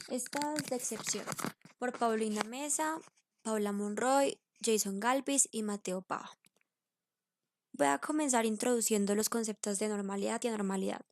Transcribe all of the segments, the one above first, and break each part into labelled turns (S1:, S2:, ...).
S1: Estados de excepción, por Paulina Mesa, Paula Monroy, Jason Galvis y Mateo Pava. Voy a comenzar introduciendo los conceptos de normalidad y anormalidad.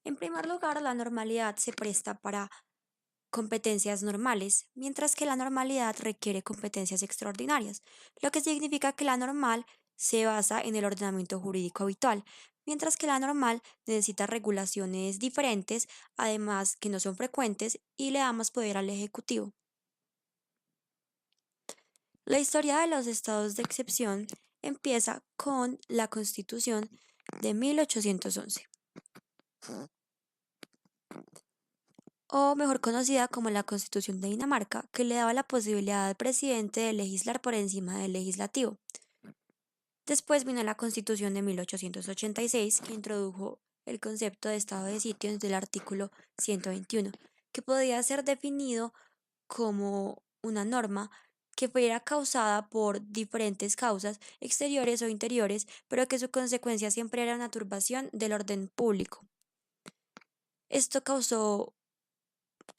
S1: En primer lugar, la normalidad se presta para competencias normales, mientras que la normalidad requiere competencias extraordinarias, lo que significa que la normal se basa en el ordenamiento jurídico habitual, mientras que la normal necesita regulaciones diferentes, además que no son frecuentes y le da más poder al Ejecutivo. La historia de los estados de excepción empieza con la Constitución de 1811, o mejor conocida como la Constitución de Dinamarca, que le daba la posibilidad al presidente de legislar por encima del legislativo. Después vino la Constitución de 1886, que introdujo el concepto de estado de sitio desde el artículo 121, que podía ser definido como una norma que fuera causada por diferentes causas exteriores o interiores, pero que su consecuencia siempre era una turbación del orden público. Esto causó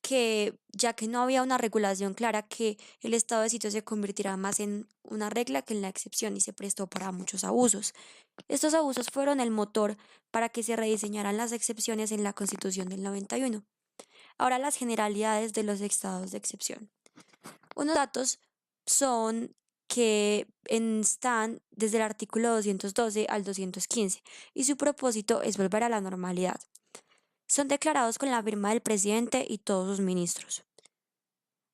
S1: que, ya que no había una regulación clara, que el estado de sitio se convirtiera más en una regla que en la excepción y se prestó para muchos abusos. Estos abusos fueron el motor para que se rediseñaran las excepciones en la Constitución del 91. Ahora las generalidades de los estados de excepción. Unos datos son que están desde el artículo 212 al 215 y su propósito es volver a la normalidad. Son declarados con la firma del presidente y todos sus ministros.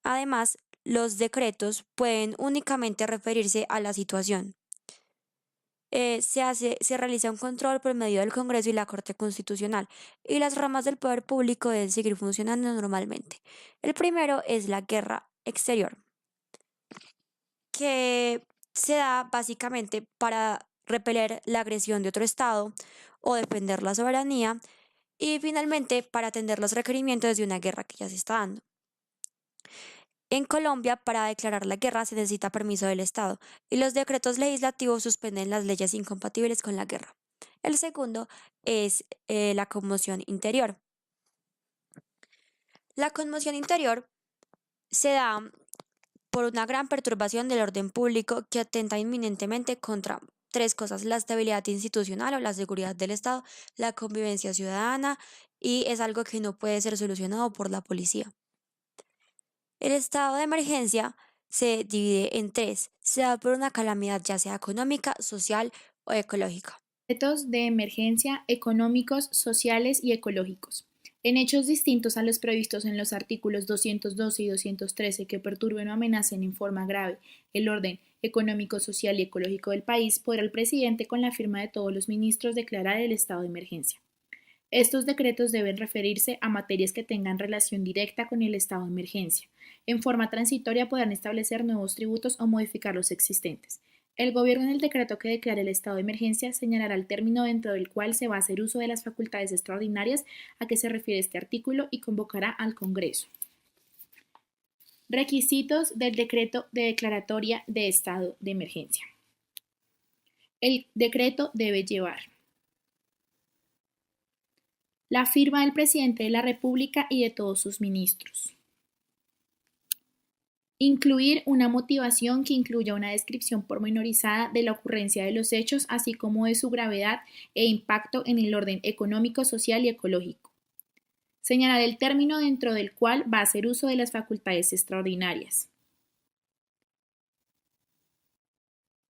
S1: Además, los decretos pueden únicamente referirse a la situación. Se realiza un control por medio del Congreso y la Corte Constitucional, y las ramas del poder público deben seguir funcionando normalmente. El primero es la guerra exterior, que se da básicamente para repeler la agresión de otro Estado o defender la soberanía, y finalmente para atender los requerimientos de una guerra que ya se está dando. En Colombia, para declarar la guerra se necesita permiso del Estado y los decretos legislativos suspenden las leyes incompatibles con la guerra. El segundo es la conmoción interior. La conmoción interior se da por una gran perturbación del orden público que atenta inminentemente contra tres cosas: la estabilidad institucional o la seguridad del Estado, la convivencia ciudadana, y es algo que no puede ser solucionado por la policía. El estado de emergencia se divide en tres. Se da por una calamidad ya sea económica, social o ecológica.
S2: Retos de emergencia económicos, sociales y ecológicos. En hechos distintos a los previstos en los artículos 212 y 213 que perturben o amenacen en forma grave el orden económico, social y ecológico del país, podrá el presidente, con la firma de todos los ministros, declarar el estado de emergencia. Estos decretos deben referirse a materias que tengan relación directa con el estado de emergencia. En forma transitoria podrán establecer nuevos tributos o modificar los existentes. El Gobierno, en el decreto que declare el estado de emergencia, señalará el término dentro del cual se va a hacer uso de las facultades extraordinarias a que se refiere este artículo y convocará al Congreso. Requisitos del decreto de declaratoria de estado de emergencia. El decreto debe llevar la firma del presidente de la República y de todos sus ministros. Incluir una motivación que incluya una descripción pormenorizada de la ocurrencia de los hechos, así como de su gravedad e impacto en el orden económico, social y ecológico. Señalar el término dentro del cual va a hacer uso de las facultades extraordinarias.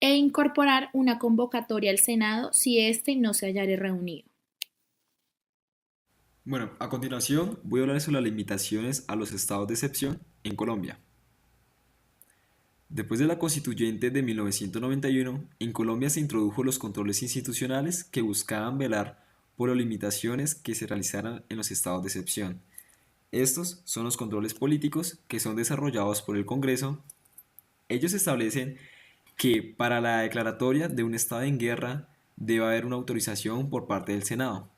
S2: E incorporar una convocatoria al Senado si éste no se hallare reunido.
S3: Bueno, a continuación voy a hablar sobre las limitaciones a los estados de excepción en Colombia. Después de la Constituyente de 1991, en Colombia se introdujo los controles institucionales que buscaban velar por las limitaciones que se realizaran en los estados de excepción. Estos son los controles políticos que son desarrollados por el Congreso. Ellos establecen que para la declaratoria de un estado en guerra debe haber una autorización por parte del Senado.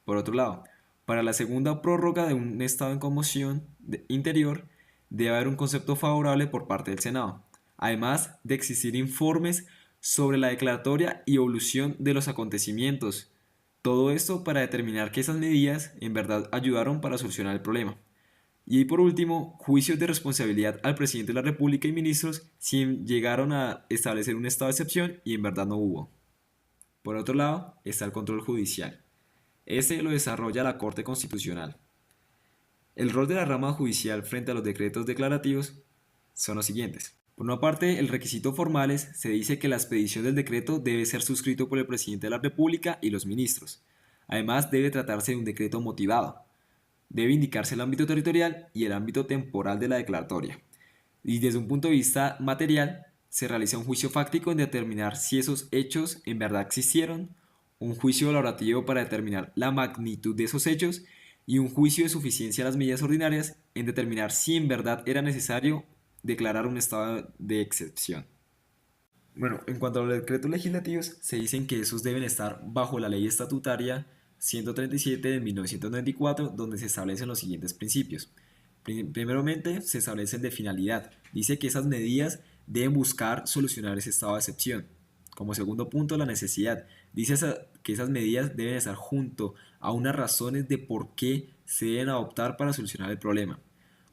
S3: Por otro lado, para la segunda prórroga de un estado en conmoción interior, debe haber un concepto favorable por parte del Senado, además de existir informes sobre la declaratoria y evolución de los acontecimientos. Todo esto para determinar que esas medidas en verdad ayudaron para solucionar el problema. Y por último, juicios de responsabilidad al presidente de la República y ministros si llegaron a establecer un estado de excepción y en verdad no hubo. Por otro lado, está el control judicial. Este lo desarrolla la Corte Constitucional. El rol de la rama judicial frente a los decretos declarativos son los siguientes. Por una parte, el requisito formales se dice que la expedición del decreto debe ser suscrito por el presidente de la República y los ministros. Además, debe tratarse de un decreto motivado. Debe indicarse el ámbito territorial y el ámbito temporal de la declaratoria. Y desde un punto de vista material, se realiza un juicio fáctico en determinar si esos hechos en verdad existieron, un juicio valorativo para determinar la magnitud de esos hechos y un juicio de suficiencia de las medidas ordinarias en determinar si en verdad era necesario declarar un estado de excepción. Bueno, en cuanto a los decretos legislativos, se dicen que esos deben estar bajo la ley estatutaria 137 de 1994, donde se establecen los siguientes principios. Primeramente, se establecen de finalidad. Dice que esas medidas deben buscar solucionar ese estado de excepción. Como segundo punto, la necesidad. Dice que esas medidas deben estar junto a unas razones de por qué se deben adoptar para solucionar el problema.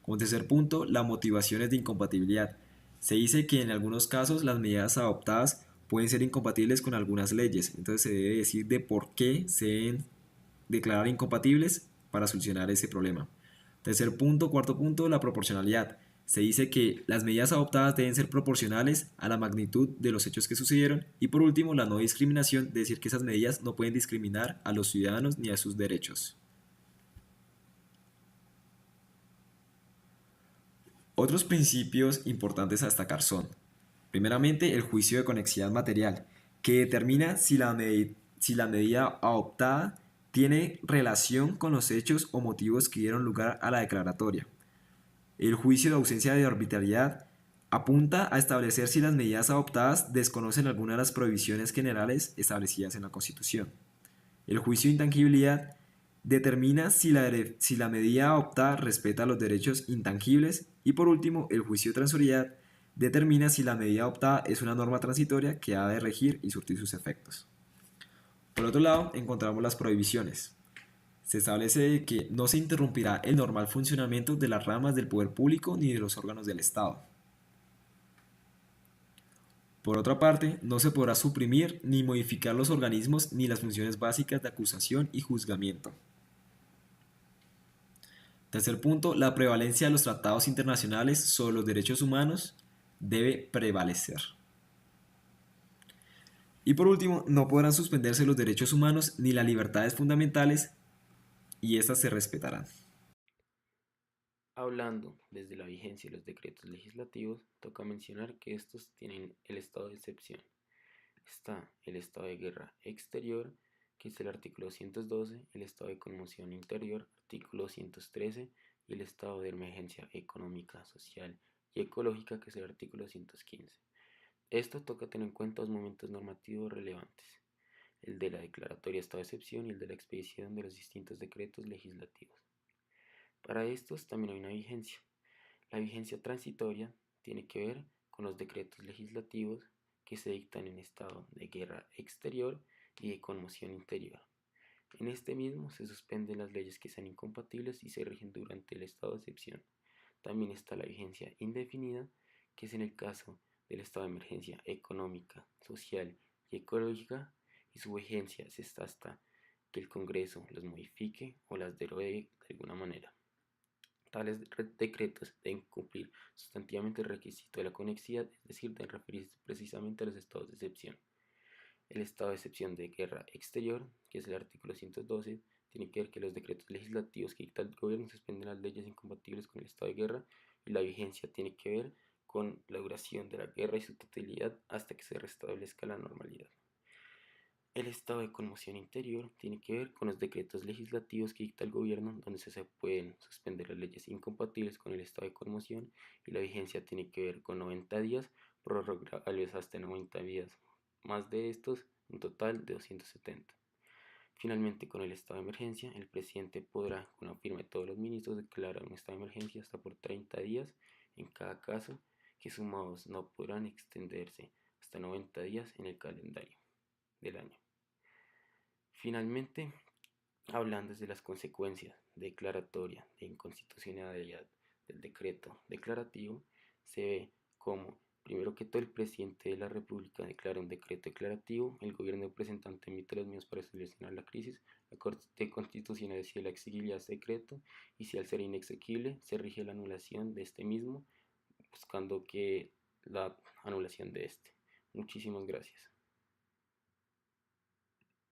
S3: Como tercer punto, la motivación es de incompatibilidad. Se dice que en algunos casos las medidas adoptadas pueden ser incompatibles con algunas leyes, entonces se debe decir de por qué se deben declarar incompatibles para solucionar ese problema. Tercer punto, cuarto punto, la proporcionalidad. Se dice que las medidas adoptadas deben ser proporcionales a la magnitud de los hechos que sucedieron. Y por último, la no discriminación, decir que esas medidas no pueden discriminar a los ciudadanos ni a sus derechos. Otros principios importantes a destacar son, primeramente, el juicio de conexidad material, que determina si la medida adoptada tiene relación con los hechos o motivos que dieron lugar a la declaratoria. El juicio de ausencia de arbitrariedad apunta a establecer si las medidas adoptadas desconocen alguna de las prohibiciones generales establecidas en la Constitución. El juicio de intangibilidad determina si la medida adoptada respeta los derechos intangibles y por último, el juicio de transitoridad determina si la medida adoptada es una norma transitoria que ha de regir y surtir sus efectos. Por otro lado, encontramos las prohibiciones. Se establece que no se interrumpirá el normal funcionamiento de las ramas del poder público ni de los órganos del Estado. Por otra parte, no se podrá suprimir ni modificar los organismos ni las funciones básicas de acusación y juzgamiento. Tercer punto, la prevalencia de los tratados internacionales sobre los derechos humanos debe prevalecer. Y por último, no podrán suspenderse los derechos humanos ni las libertades fundamentales y estas se respetarán.
S4: Hablando desde la vigencia de los decretos legislativos, toca mencionar que estos tienen el estado de excepción. Está el estado de guerra exterior, que es el artículo 212, el estado de conmoción interior, artículo 213, y el estado de emergencia económica, social y ecológica, que es el artículo 215. Esto toca tener en cuenta dos momentos normativos relevantes, el de la declaratoria de estado de excepción y el de la expedición de los distintos decretos legislativos. Para estos también hay una vigencia. La vigencia transitoria tiene que ver con los decretos legislativos que se dictan en estado de guerra exterior y de conmoción interior. En este mismo se suspenden las leyes que sean incompatibles y se rigen durante el estado de excepción. También está la vigencia indefinida, que es en el caso del estado de emergencia económica, social y ecológica, y su vigencia se está hasta que el Congreso los modifique o las derogue de alguna manera. Tales decretos deben cumplir sustantivamente el requisito de la conexidad, es decir, deben referirse precisamente a los estados de excepción. El estado de excepción de guerra exterior, que es el artículo 112, tiene que ver que los decretos legislativos que dicta el gobierno suspenden las leyes incompatibles con el estado de guerra, y la vigencia tiene que ver con la duración de la guerra y su totalidad hasta que se restablezca la normalidad. El estado de conmoción interior tiene que ver con los decretos legislativos que dicta el gobierno, donde se pueden suspender las leyes incompatibles con el estado de conmoción, y la vigencia tiene que ver con 90 días, prorrogables hasta 90 días, más de estos, un total de 270. Finalmente, con el estado de emergencia, el presidente podrá, con la firma de todos los ministros, declarar un estado de emergencia hasta por 30 días en cada caso, que sumados no podrán extenderse hasta 90 días en el calendario del año. Finalmente, hablando de las consecuencias declaratoria de inconstitucionalidad del decreto declarativo, se ve como, primero que todo, el presidente de la República declara un decreto declarativo, el gobierno representante emite los medios para solucionar la crisis, la Corte Constitucional decide la exigibilidad de este decreto y si al ser inexequible se rige la anulación de este mismo, buscando que la anulación de este. Muchísimas gracias.